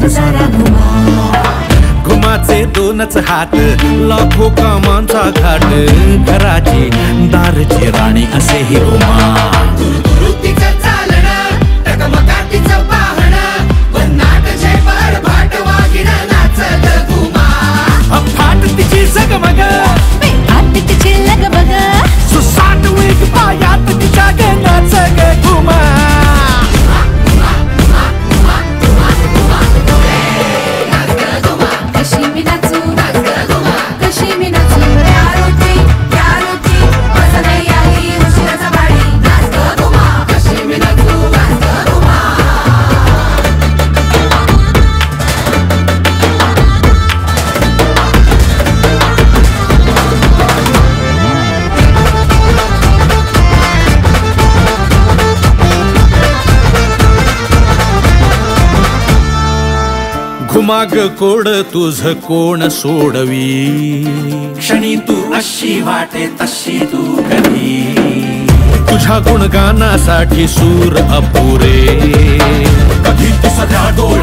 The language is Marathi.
सारा घुमा. घुमाचे दोनच हात लाखो कामांचा घाट घराची दारची राणी असे ही घुमा. तिचं चालणं टकमकातीचं पाहणं वन्नाट झेपर भाट वागिणं नाचत घुमा. फाट तिची जगमग आत तिची लगबग सुसाट वेग पायात तिच्या गे नाच गे घुमा. कशी मी नाचू कशी मी नाचू त्या रोटी माझा नाही आली उशिराचा बाळी. नाच ग घुमा कशी मी नाचू नाच ग घुमा. घुमाग कोड तुझ कोण सोडवी. क्षणी तू अशी वाटे तशी तू कधी. तुझ्या गुणगानासाठी सूर अपुरे. कधी तू सध्या डोळे